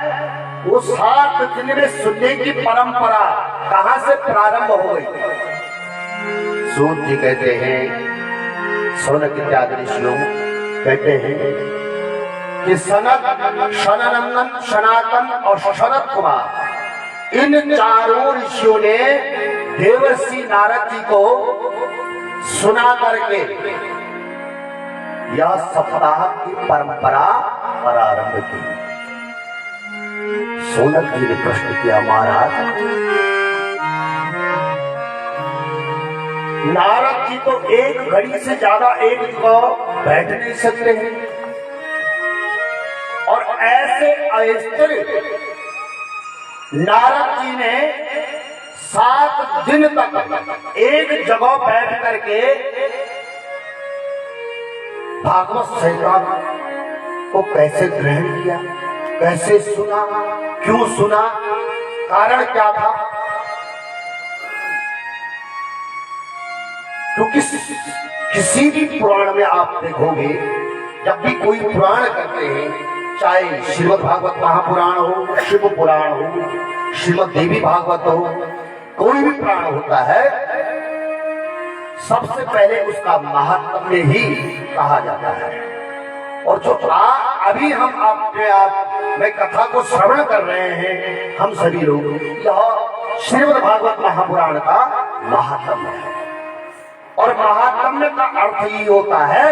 वो 7 दिन में सुनने की परंपरा कहां से प्रारंभ हो गई? सूत जी कहते हैं, सौनक इत्यादि ऋषियों कहते हैं कि सनक, सननंदन, सनातन और सनत कुमार, इन चारों ऋषियों ने देवर्षि नारद जी को सुना करके यह सप्ताह की परंपरा प्रारंभ की। सौनक जी ने प्रश्न किया, महाराज नारद जी तो एक घड़ी से ज्यादा एक जगह बैठ नहीं सकते हैं, और ऐसे अस्थिर नारद जी ने 7 दिन तक एक जगह बैठ करके भागवत संहिता को कैसे ग्रहण किया, कैसे सुना, क्यों सुना, कारण क्या था? क्योंकि किसी भी पुराण में आप देखोगे, जब भी कोई पुराण करते हैं, चाहे श्रीमद् भागवत महापुराण हो, शिव पुराण हो, श्रीमद् देवी भागवत हो, कोई भी पुराण होता है, सबसे पहले उसका महात्म्य ही कहा जाता है। और जो अभी हम मैं कथा को श्रवण कर रहे हैं, हम सभी लोग, यह श्रीमद् भागवत महापुराण का महात्म्य है। और महात्म्य का अर्थ ही होता है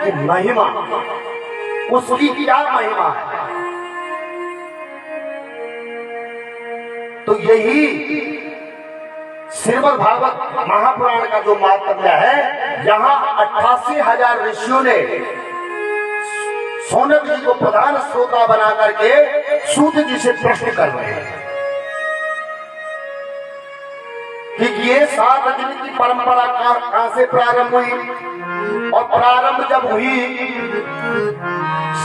कि महिमा, उसकी क्या महिमा है। तो यही श्रीमद् भागवत महापुराण का जो महात्म्य है, जहां 88,000 ऋषियों ने सौनक जी को प्रधान श्रोता बना करके सूत जी से प्रश्न कर रहे हैं कि ये 7 दिन की परंपरा कहां से प्रारंभ हुई, और प्रारंभ जब हुई,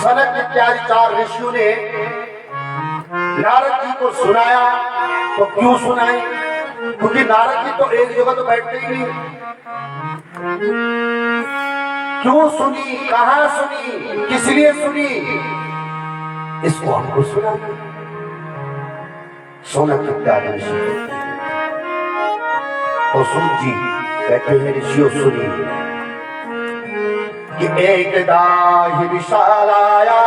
सनक इत्यादि 4 ऋषियों ने नारद जी को सुनाया, तो क्यों सुनाई? क्योंकि नारद जी तो एक जगह तो बैठते ही नहीं। क्यों सुनी, कहां सुनी, किस लिए सुनी, इसको हमको सुना। सौनक इत्यादि ऋषि तो सूत जी कहते हैं, ऋषियों सुनिए कि एकदा हि विशालाया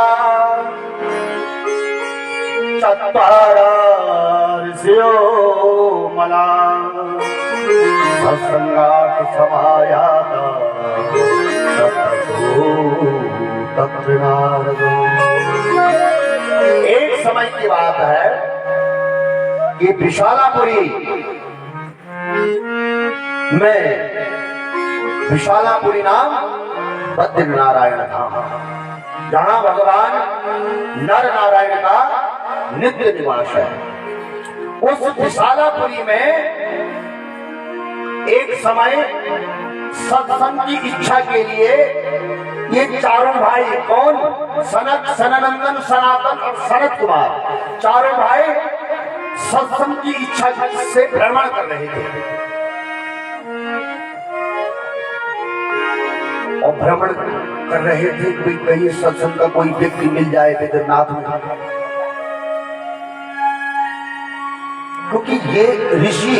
चत्वारा ऋषयो मला सत्संगात् समायाता तत्र नारदो। एक समय की बात है कि विशालापुरी में, विशालापुरी नाम बद्री नारायण धाम, जहां भगवान नर नारायण का नित्य निवास है। उस विशालापुरी में एक समय सत्संग की इच्छा के लिए ये चारों भाई, कौन? सनक, सननंदन, सनातन और सनत कुमार, चारों भाई सत्संग की इच्छा से भ्रमण कर रहे थे। और भ्रमण कर रहे थे कि कहीं सत्संग का कोई व्यक्ति मिल जाए वेदनाथ में, क्योंकि ये ऋषि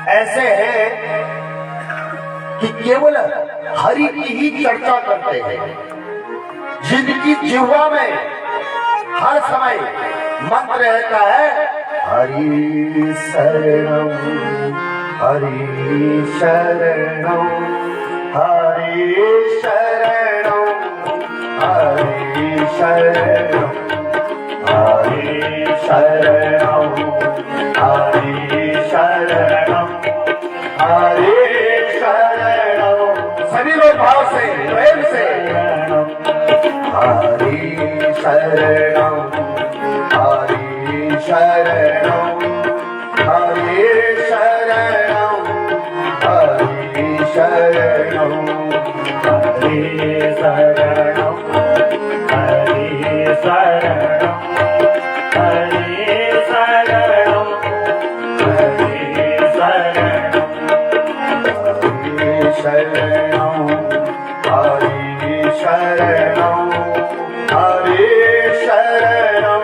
ऐसे हैं कि केवल हरि की ही चर्चा करते हैं, जिनकी जिह्वा में हर समय मंत्र रहता है, हरि शरणं, हरि शरणं, हरि शरणं, हरि शरणं, हरि शरणं, हरि शरणं, हरि शरणं। सभी लोग भाव से, प्रेम से, हरि शरणं, हरि शरणं, हरि शरणं, हरि शरणं, हरि शरणं, हरि शरणं, हरि शरणं, हरि शरणं, हरि शरणं, हरि शरणं, हरि शरणं,